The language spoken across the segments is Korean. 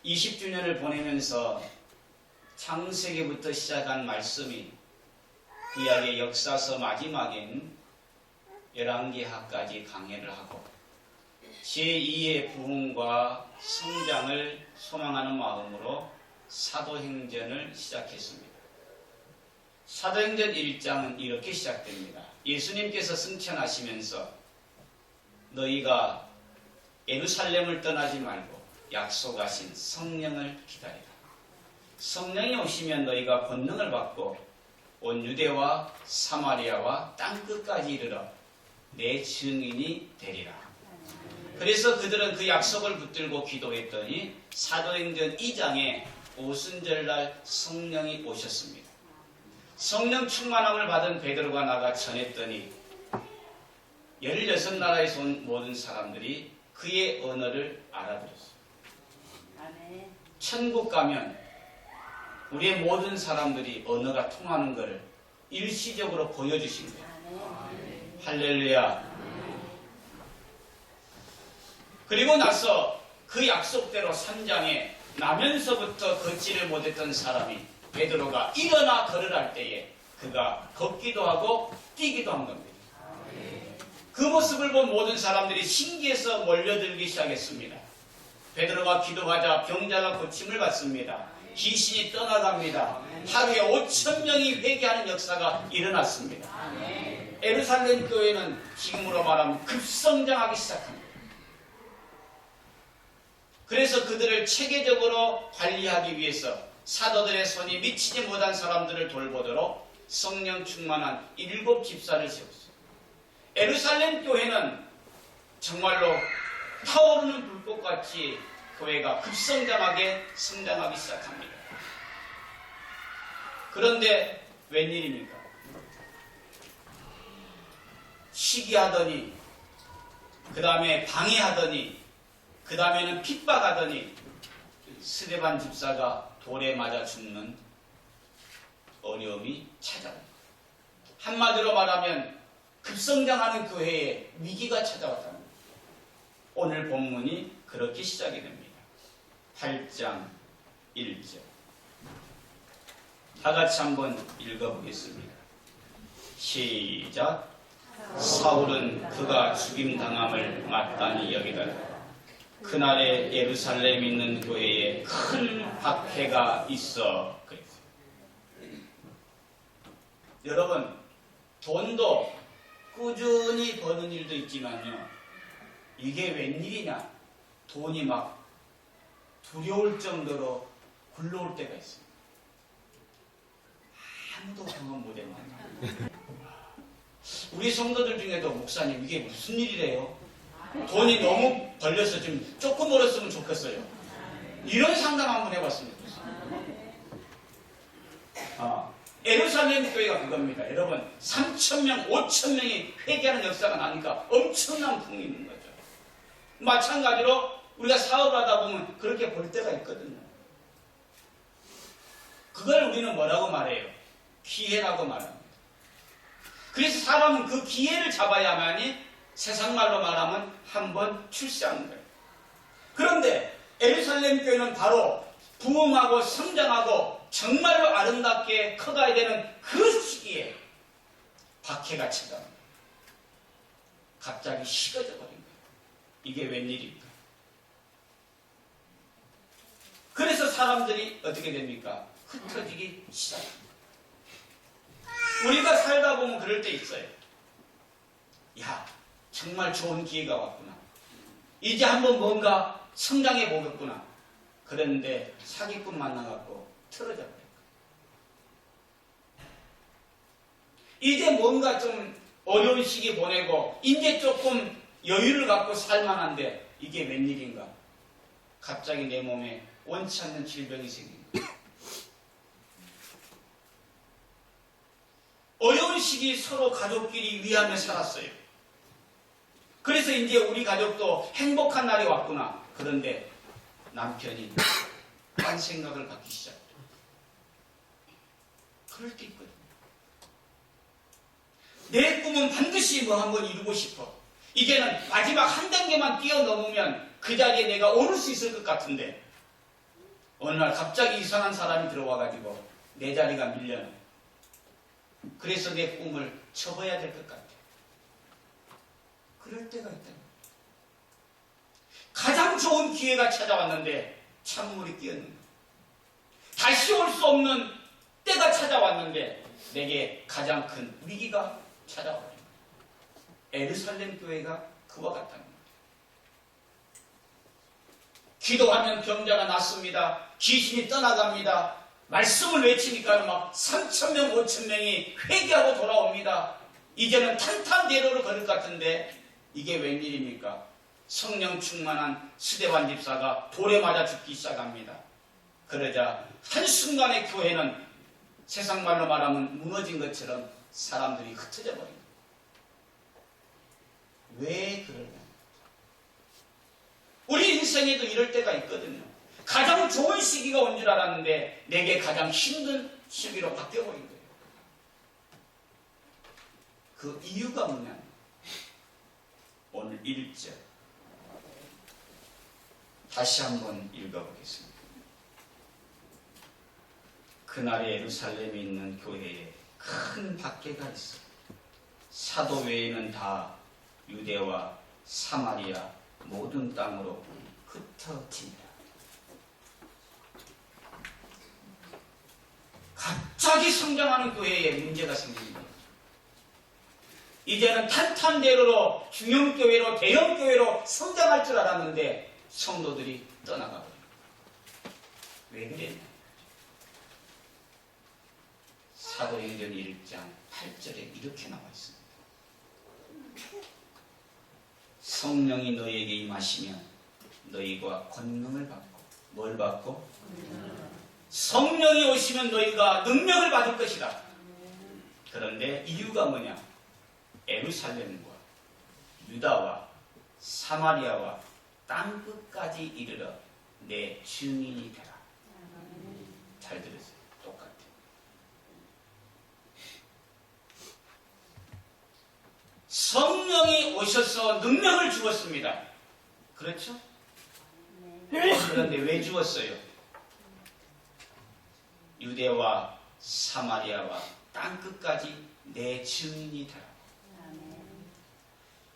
20주년을 보내면서 창세기부터 시작한 말씀이 구약의 역사서 마지막인 열왕기하까지 강해를 하고 제2의 부흥과 성장을 소망하는 마음으로 사도행전을 시작했습니다. 사도행전 1장은 이렇게 시작됩니다. 예수님께서 승천하시면서 너희가 예루살렘을 떠나지 말고 약속하신 성령을 기다리라. 성령이 오시면 너희가 권능을 받고 온 유대와 사마리아와 땅끝까지 이르러 내 증인이 되리라. 그래서 그들은 그 약속을 붙들고 기도했더니 사도행전 2장에 오순절날 성령이 오셨습니다. 성령 충만함을 받은 베드로가 나가 전했더니 16나라에서 온 모든 사람들이 그의 언어를 알아들었어요. 천국 가면 우리의 모든 사람들이 언어가 통하는 것을 일시적으로 보여주신 거예요. 할렐루야. 그리고 나서 그 약속대로 3장에 나면서부터 걷지를 못했던 사람이 베드로가 일어나 걸으랄 때에 그가 걷기도 하고 뛰기도 한 겁니다. 그 모습을 본 모든 사람들이 신기해서 몰려들기 시작했습니다. 베드로가 기도하자 병자가 고침을 받습니다. 귀신이 떠나갑니다. 하루에 5,000명이 회개하는 역사가 일어났습니다. 예루살렘 교회는 지금으로 말하면 급성장하기 시작합니다. 그래서 그들을 체계적으로 관리하기 위해서 사도들의 손이 미치지 못한 사람들을 돌보도록 성령 충만한 7 집사를 세웠어요. 예루살렘 교회는 정말로 타오르는 불꽃같이 교회가 급성장하게 성장하기 시작합니다. 그런데 웬일입니까? 시기하더니 그 다음에 방해하더니 그 다음에는 핍박하더니 스데반 집사가 돌에 맞아 죽는 어려움이 찾아옵니다. 한마디로 말하면 급성장하는 교회에 위기가 찾아왔다는 겁니다. 오늘 본문이 그렇게 시작이 됩니다. 8장 1절. 다 같이 한번 읽어보겠습니다. 시작. 사울은 그가 죽임당함을 마땅히 여기더라. 그날에 예루살렘 있는 교회에 큰 박해가 있어. 그랬어요. 여러분, 돈도 꾸준히 버는 일도 있지만요, 이게 웬일이냐, 돈이 막 두려울 정도로 굴러올 때가 있습니다. 아무도 경험 못했나. 우리 성도들 중에도 목사님 이게 무슨 일이래요? 돈이 너무 벌려서 좀 조금 벌었으면 좋겠어요. 이런 상담 한번 해봤습니다. 예루살렘 교회가 그겁니다. 여러분, 3,000명, 5,000명이 회개하는 역사가 나니까 엄청난 부흥이 있는 거죠. 마찬가지로 우리가 사업을 하다 보면 그렇게 볼 때가 있거든요. 그걸 우리는 뭐라고 말해요? 기회라고 말합니다. 그래서 사람은 그 기회를 잡아야만이 세상말로 말하면 한번 출세하는 거예요. 그런데 예루살렘 교회는 바로 부흥하고 성장하고 정말로 아름답게 커가야 되는 그 시기에 박해가 찾아옵니다. 갑자기 식어져 버린 거예요. 이게 웬일입니까? 그래서 사람들이 어떻게 됩니까? 흩어지기 시작합니다. 우리가 살다 보면 그럴 때 있어요. 야, 정말 좋은 기회가 왔구나. 이제 한번 뭔가 성장해 보겠구나. 그런데 사기꾼 만나갖고 틀어져 버린 거예요. 이제 뭔가 좀 어려운 시기 보내고 이제 조금 여유를 갖고 살만한데 이게 웬일인가? 갑자기 내 몸에 원치 않는 질병이 생긴 거예요. 어려운 시기 서로 가족끼리 위하며 살았어요. 그래서 이제 우리 가족도 행복한 날이 왔구나. 그런데 남편이 딴 생각을 갖기 시작해요. 그럴 때 있거든요. 내 꿈은 반드시 뭐 한번 이루고 싶어. 이제는 마지막 한 단계만 뛰어넘으면 그 자리에 내가 오를 수 있을 것 같은데 어느 날 갑자기 이상한 사람이 들어와가지고 내 자리가 밀려나. 그래서 내 꿈을 접어야 될 것 같아. 그럴 때가 있다. 가장 좋은 기회가 찾아왔는데 찬물이 끼었는 거야. 다시 올 수 없는 때가 찾아왔는데 내게 가장 큰 위기가 찾아와버린 거야. 에르살렘 교회가 그와 같다는 거야. 기도하면 병자가 낫습니다. 귀신이 떠나갑니다. 말씀을 외치니까 막 3,000명, 5,000명이 회개하고 돌아옵니다. 이제는 탄탄대로를 걸을 것 같은데 이게 웬일입니까? 성령 충만한 스데반 집사가 돌에 맞아 죽기 시작합니다. 그러자 한순간에 교회는 세상 말로 말하면 무너진 것처럼 사람들이 흩어져 버립니다. 왜 그러냐? 우리 인생에도 이럴 때가 있거든요. 가장 좋은 시기가 온 줄 알았는데 내게 가장 힘든 시기로 바뀌어버린 거예요. 그 이유가 뭐냐? 오늘 1절 다시 한번 읽어보겠습니다. 그날에 예루살렘에 있는 교회에 큰 박해가 있어. 사도 외에는 다 유대와 사마리아 모든 땅으로 흩어진다. 갑자기 성장하는 교회에 문제가 생깁니다. 이제는 탄탄대로로 중형교회로 대형교회로 성장할 줄 알았는데 성도들이 떠나가 버립니다. 왜 그랬냐? 사도행전 1장 8절에 이렇게 나와 있습니다. 성령이 너희에게 임하시면 너희가 권능을 받고 뭘 받고? 성령이 오시면 너희가 능력을 받을 것이다. 그런데 이유가 뭐냐? 예루살렘과 유다와 사마리아와 땅끝까지 이르러 내 증인이 되라. 잘 들으세요. 똑같아요. 성령이 오셔서 능력을 주었습니다. 그렇죠? 그런데 왜 주었어요? 유대와 사마리아와 땅끝까지 내 증인이 되라.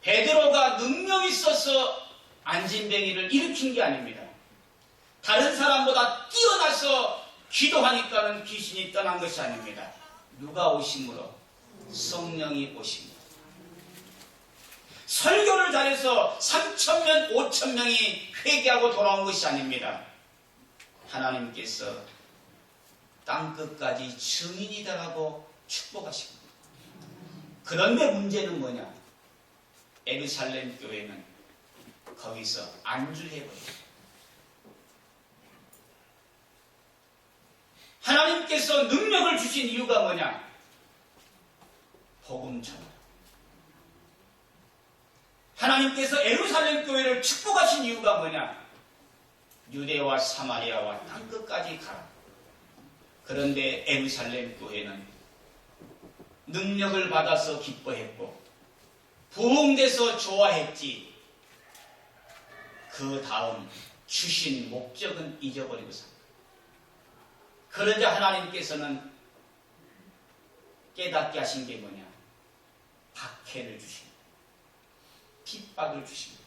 베드로가 능력 있어서 안진뱅이를 일으킨 게 아닙니다. 다른 사람보다 뛰어나서 기도하니까는 귀신이 떠난 것이 아닙니다. 누가 오심으로? 성령이 오심으로. 설교를 잘해서 3,000명, 5,000명이 회개하고 돌아온 것이 아닙니다. 하나님께서 땅끝까지 증인이다라고 축복하십니다. 그런데 문제는 뭐냐? 예루살렘 교회는 거기서 안주해버립니다. 하나님께서 능력을 주신 이유가 뭐냐? 복음 전화. 하나님께서 예루살렘 교회를 축복하신 이유가 뭐냐? 유대와 사마리아와 땅끝까지 가라. 그런데 예루살렘 교회는 능력을 받아서 기뻐했고 부흥돼서 좋아했지. 그 다음 주신 목적은 잊어버리고 삽니다. 그러자 하나님께서는 깨닫게 하신 게 뭐냐? 박해를 주십니다. 핍박을 주십니다.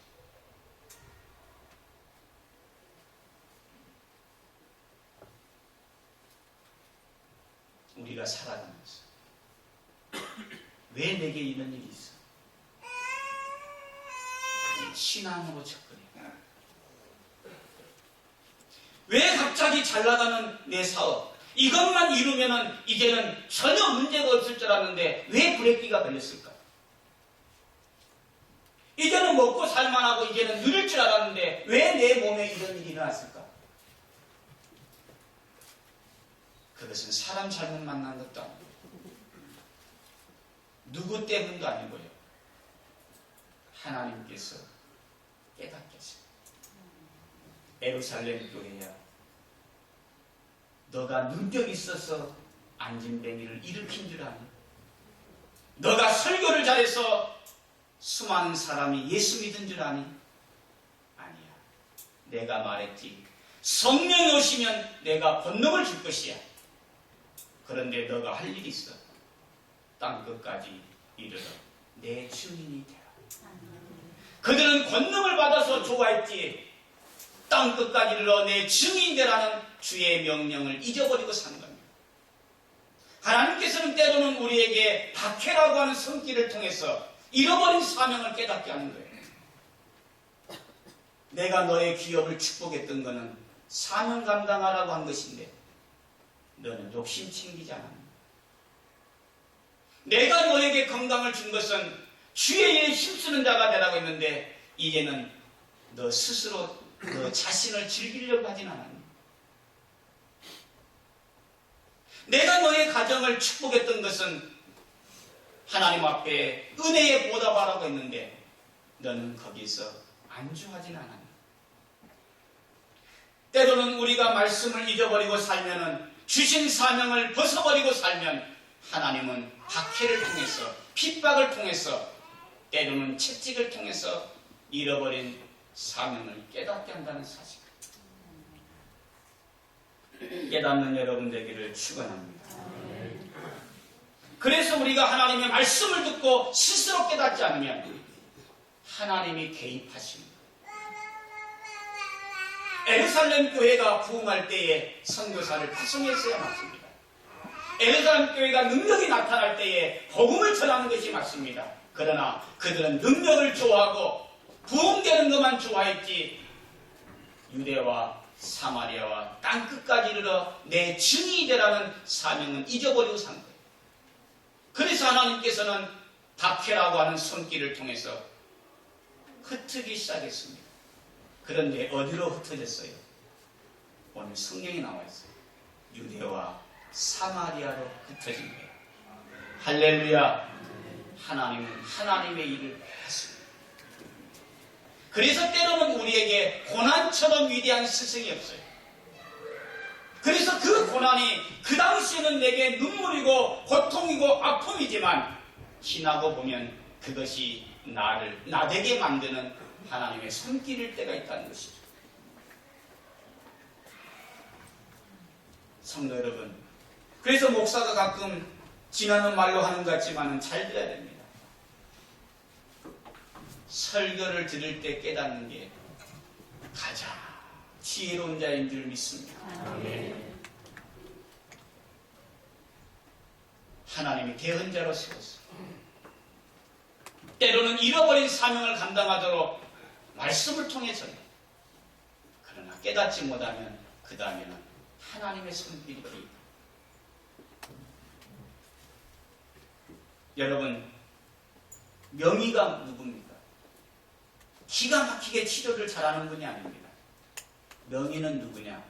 우리가 살아가면서 왜 내게 이런 일이 있어? 신앙으로 접근해. 왜 갑자기 잘 나가는 내 사업 이것만 이루면은 이제는 전혀 문제가 없을 줄 알았는데 왜 브레이크가 걸렸을까? 이제는 먹고 살만하고 이제는 누릴 줄 알았는데 왜 내 몸에 이런 일이 일어났을까? 그것은 사람 잘못 만난 것도 아니고 누구 때문도 아니고요. 하나님께서 깨닫게 하십니다. 예루살렘 교회야, 너가 능력 있어서 안진뱅이를 일으킨 줄 아니? 너가 설교를 잘해서 수많은 사람이 예수 믿은 줄 아니? 아니야. 내가 말했지. 성령이 오시면 내가 권능을 줄 것이야. 그런데 너가 할 일이 있어. 땅끝까지 이르러 내 증인이 되라. 그들은 권능을 받아서 좋아했지 땅끝까지 이르러 내 증인이 되라는 주의 명령을 잊어버리고 산 겁니다. 하나님께서는 때로는 우리에게 박해라고 하는 손길을 통해서 잃어버린 사명을 깨닫게 하는 거예요. 내가 너의 기업을 축복했던 것은 사명 감당하라고 한 것인데 너는 욕심 챙기지 않았다. 내가 너에게 건강을 준 것은 주의 일에 힘쓰는 자가 되라고 했는데 이제는 너 스스로 너 자신을 즐기려고 하진 않았니? 내가 너의 가정을 축복했던 것은 하나님 앞에 은혜에 보답하라고 했는데 너는 거기서 안주하진 않았니? 때로는 우리가 말씀을 잊어버리고 살면은 주신 사명을 벗어버리고 살면 하나님은 박해를 통해서 핍박을 통해서 때로는 채찍을 통해서 잃어버린 사명을 깨닫게 한다는 사실. 깨닫는 여러분 되기를 축원합니다. 그래서 우리가 하나님의 말씀을 듣고 스스로 깨닫지 않으면 하나님이 개입하십니다. 예루살렘 교회가 부흥할 때에 선교사를 파송했어야 맞습니다. 예루살렘 교회가 능력이 나타날 때에 복음을 전하는 것이 맞습니다. 그러나 그들은 능력을 좋아하고 부흥되는 것만 좋아했지 유대와 사마리아와 땅끝까지 이르러 내 증인이 되라는 사명은 잊어버리고 산 거예요. 그래서 하나님께서는 박해라고 하는 손길을 통해서 흩트기 시작했습니다. 그런데 어디로 흩어졌어요? 오늘 성경에 나와 있어요. 유대와 사마리아로 흩어진 거예요. 할렐루야. 하나님은 하나님의 일을 하십니다. 그래서 때로는 우리에게 고난처럼 위대한 스승이 없어요. 그래서 그 고난이 그 당시에는 내게 눈물이고 고통이고 아픔이지만 지나고 보면 그것이 나를 나되게 만드는 하나님의 손길일 때가 있다는 것이죠. 성도 여러분, 그래서 목사가 가끔 지나는 말로 하는 것 같지만 잘 들어야 됩니다. 설교를 들을 때 깨닫는 게 가장 지혜로운 자인 줄 믿습니다. 하나님이 대언자로 세웠어요. 때로는 잃어버린 사명을 감당하도록 말씀을 통해서는, 그러나 깨닫지 못하면 그 다음에는 하나님의 손길이 있다. 여러분, 명의가 누굽니까? 기가 막히게 치료를 잘하는 분이 아닙니다. 명의는 누구냐?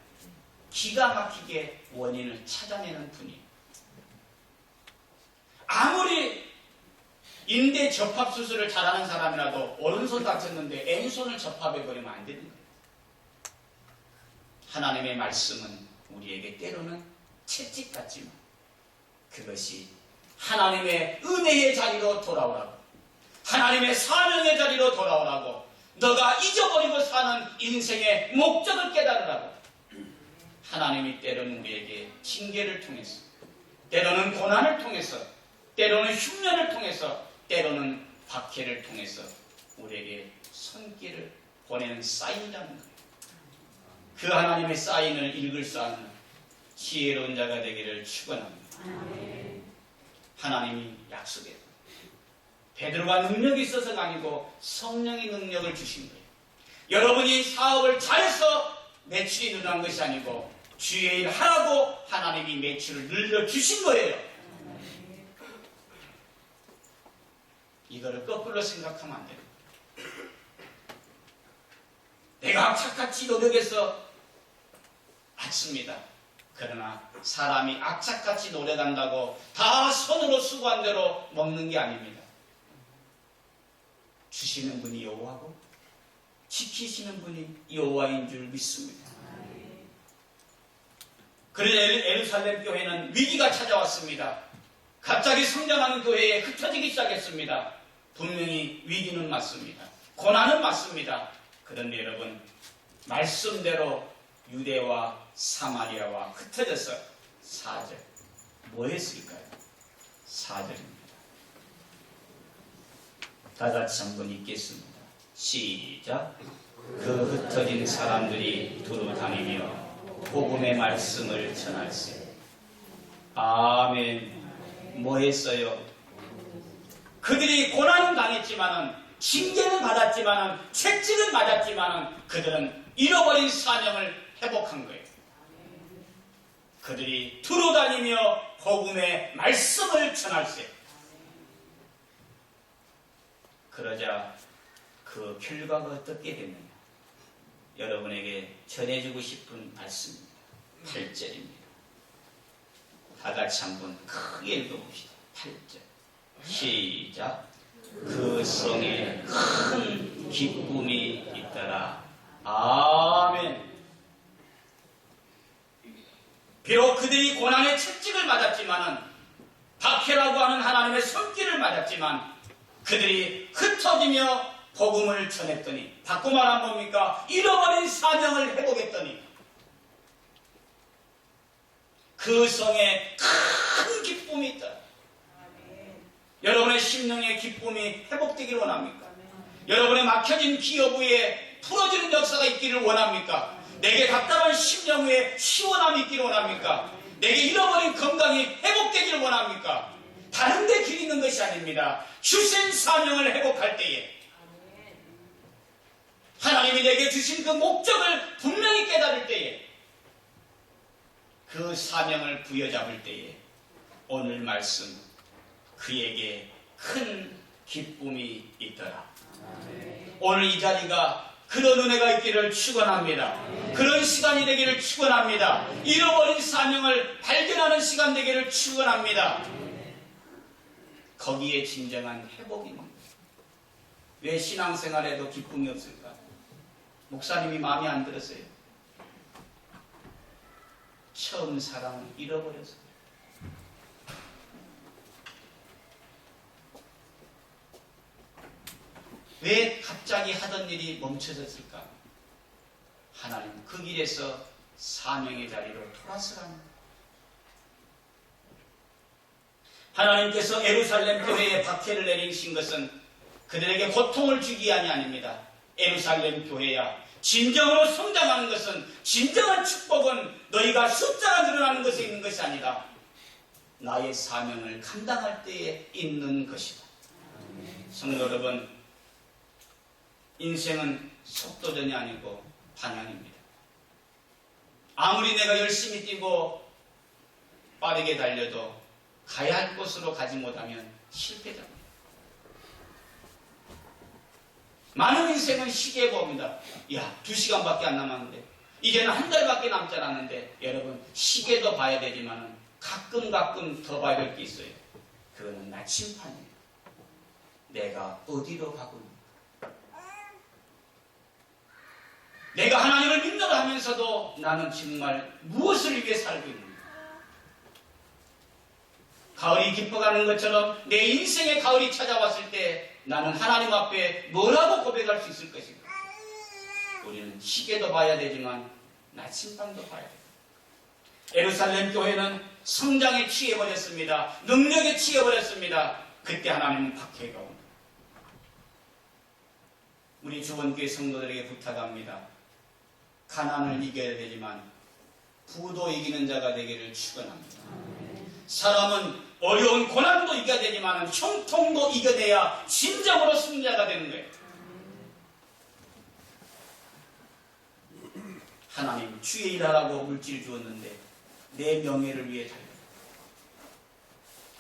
기가 막히게 원인을 찾아내는 분이에요. 아무리 인대 접합 수술을 잘하는 사람이라도 오른손 다쳤는데 왼손을 접합해버리면 안 되는 거예요. 하나님의 말씀은 우리에게 때로는 채찍 같지만 그것이 하나님의 은혜의 자리로 돌아오라고, 하나님의 사명의 자리로 돌아오라고, 너가 잊어버리고 사는 인생의 목적을 깨달으라고 하나님이 때로는 우리에게 징계를 통해서, 때로는 고난을 통해서, 때로는 흉년을 통해서, 때로는 박해를 통해서 우리에게 손길을 보내는 사인이라는 거예요. 그 하나님의 사인을 읽을 수 있는 지혜로운 자가 되기를 축원합니다. 하나님이 약속했다. 베드로가 능력이 있어서가 아니고 성령의 능력을 주신 거예요. 여러분이 사업을 잘해서 매출이 늘어난 것이 아니고 주의 일 하라고 하나님이 매출을 늘려주신 거예요. 이거를 거꾸로 생각하면 안 됩니다. 내가 악착같이 노력해서 맞습니다. 그러나 사람이 악착같이 노력한다고 다 손으로 수고한 대로 먹는 게 아닙니다. 주시는 분이 여호와고 지키시는 분이 여호와인 줄 믿습니다. 그래서 예루살렘 교회는 위기가 찾아왔습니다. 갑자기 성장하는 교회에 흩어지기 시작했습니다. 분명히 위기는 맞습니다. 고난은 맞습니다. 그런데 여러분, 말씀대로 유대와 사마리아와 흩어져서 4절 뭐 했을까요? 4절입니다. 다 같이 한번 읽겠습니다. 시작. 그 흩어진 사람들이 두루 다니며 복음의 말씀을 전할세. 아멘. 뭐 했어요? 그들이 고난은 당했지만은, 징계는 받았지만은, 채찍은 맞았지만은 그들은 잃어버린 사명을 회복한 거예요. 그들이 두루 다니며 복음의 말씀을 전할세. 그러자 그 결과가 어떻게 됐느냐? 여러분에게 전해주고 싶은 말씀입니다. 8절입니다. 다 같이 한번 크게 읽어봅시다. 8절 시작. 그 성에 큰 기쁨이 있더라. 아멘. 비록 그들이 고난의 채찍을 맞았지만은, 박해라고 하는 하나님의 손길을 맞았지만, 그들이 흩어지며 복음을 전했더니, 바꿔 말하면 뭡니까? 잃어버린 사명을 회복했더니 그 성에 큰 기쁨이 있다. 여러분의 심령의 기쁨이 회복되기를 원합니까? 여러분의 막혀진 기업 위에 풀어지는 역사가 있기를 원합니까? 내게 답답한 심령 위에 시원함이 있기를 원합니까? 내게 잃어버린 건강이 회복되기를 원합니까? 다른 데 길 있는 것이 아닙니다. 주신 사명을 회복할 때에, 하나님이 내게 주신 그 목적을 분명히 깨달을 때에, 그 사명을 부여잡을 때에 오늘 말씀, 그에게 큰 기쁨이 있더라. 오늘 이 자리가 그런 은혜가 있기를 축원합니다. 그런 시간이 되기를 축원합니다. 잃어버린 사명을 발견하는 시간 되기를 축원합니다. 거기에 진정한 회복이 있는 거예요. 왜 신앙생활에도 기쁨이 없을까? 목사님이 마음에 안 들었어요. 처음 사랑을 잃어버렸어요. 왜 갑자기 하던 일이 멈춰졌을까? 하나님 그 길에서 사명의 자리로 돌아서랍니다. 하나님께서 예루살렘 교회에 박해를 내리신 것은 그들에게 고통을 주기 위함이 아닙니다. 예루살렘 교회야, 진정으로 성장하는 것은, 진정한 축복은 너희가 숫자가 늘어나는 것에 있는 것이 아니라 나의 사명을 감당할 때에 있는 것이다. 성도 여러분, 인생은 속도전이 아니고 방향입니다. 아무리 내가 열심히 뛰고 빠르게 달려도 가야 할 곳으로 가지 못하면 실패됩니다. 많은 인생은 시계에 봅니다. 야, 2시간밖에 안 남았는데, 이제는 한 달밖에 남지 않았는데, 여러분, 시계도 봐야 되지만 가끔 더 봐야 될 게 있어요. 그거는 나침판이에요. 내가 어디로 가고 있는가? 내가 하나님을 믿는다 하면서도 나는 정말 무엇을 위해 살고 있는가? 가을이 깊어가는 것처럼 내 인생의 가을이 찾아왔을 때 나는 하나님 앞에 뭐라고 고백할 수 있을 것인가? 우리는 시계도 봐야 되지만 나침반도 봐야 돼요. 예루살렘 교회는 성장에 취해버렸습니다. 능력에 취해버렸습니다. 그때 하나님은 박해가 옵니다. 우리 주원교회 성도들에게 부탁합니다. 가난을 이겨야 되지만 부도 이기는 자가 되기를 축원합니다. 사람은 어려운 고난도 이겨야 되지만 형통도 이겨내야 진정으로 승자가 되는 거예요. 하나님 주의 일하라고 물질 주었는데 내 명예를 위해 달려,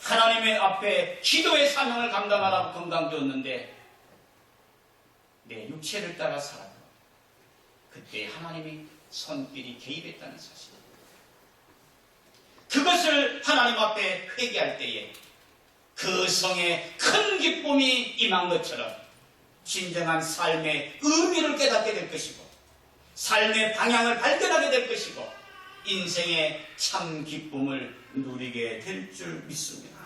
하나님의 앞에 기도의 사명을 감당하라고 건강 주었는데 내 육체를 따라 살았다. 그때 하나님이 손길이 개입했다는 사실, 그것을 하나님 앞에 회개할 때에 그 성에 큰 기쁨이 임한 것처럼 진정한 삶의 의미를 깨닫게 될 것이고, 삶의 방향을 발견하게 될 것이고, 인생의 참 기쁨을 누리게 될 줄 믿습니다.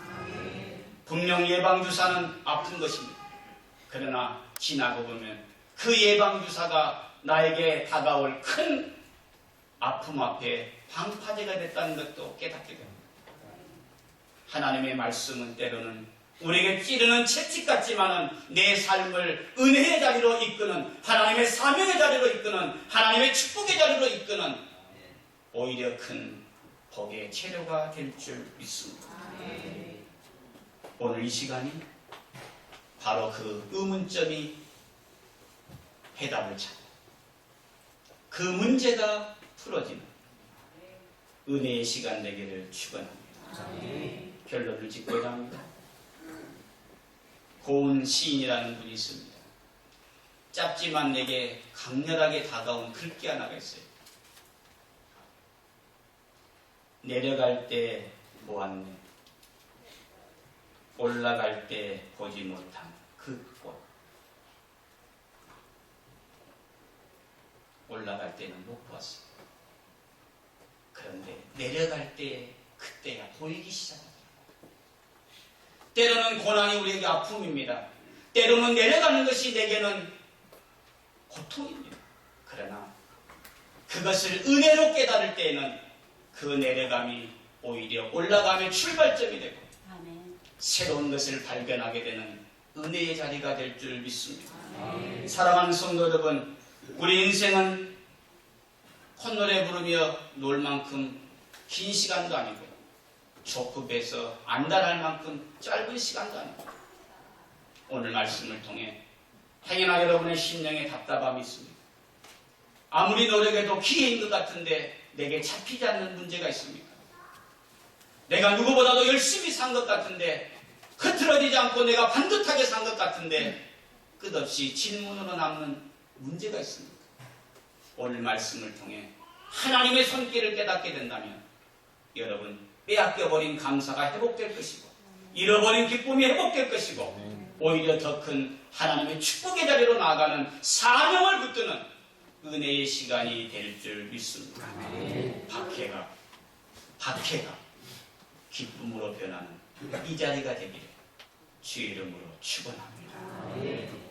분명 예방주사는 아픈 것입니다. 그러나 지나고 보면 그 예방주사가 나에게 다가올 큰 아픔 앞에 방파제가 됐다는 것도 깨닫게 됩니다. 하나님의 말씀은 때로는 우리에게 찌르는 채찍 같지만은 내 삶을 은혜의 자리로 이끄는, 하나님의 사명의 자리로 이끄는, 하나님의 축복의 자리로 이끄는 오히려 큰 복의 재료가 될 줄 믿습니다. 오늘 이 시간이 바로 그 의문점이 해답을 찾고 그 문제가 풀어지는 은혜의 시간 되기를 축원합니다. 결론을 짓고자 합니다. 고운 시인이라는 분이 있습니다. 짧지만 내게 강렬하게 다가온 글귀 하나가 있어요. 내려갈 때 보았네, 올라갈 때 보지 못한 그 꽃. 올라갈 때는 못 보았어요. 그런데 내려갈 때 그때야 보이기 시작합니다. 때로는 고난이 우리에게 아픔입니다. 때로는 내려가는 것이 내게는 고통입니다. 그러나 그것을 은혜로 깨달을 때에는 그 내려감이 오히려 올라감의 출발점이 되고 새로운 것을 발견하게 되는 은혜의 자리가 될 줄 믿습니다. 사랑하는 성도 여러분, 우리 인생은 콧노래 부르며 놀 만큼 긴 시간도 아니고 좁급해서 안달할 만큼 짧은 시간도 아니고 오늘 말씀을 통해 행여나 여러분의 심령에 답답함이 있습니다. 아무리 노력해도 기회인 것 같은데 내게 잡히지 않는 문제가 있습니까? 내가 누구보다도 열심히 산 것 같은데 흐트러지지 않고 내가 반듯하게 산 것 같은데 끝없이 질문으로 남는 문제가 있습니다. 오늘 말씀을 통해 하나님의 손길을 깨닫게 된다면 여러분 빼앗겨버린 감사가 회복될 것이고 잃어버린 기쁨이 회복될 것이고 오히려 더 큰 하나님의 축복의 자리로 나아가는 사명을 붙드는 은혜의 시간이 될 줄 믿습니다. 박해가 기쁨으로 변하는 이 자리가 되기를 주의 이름으로 축원합니다.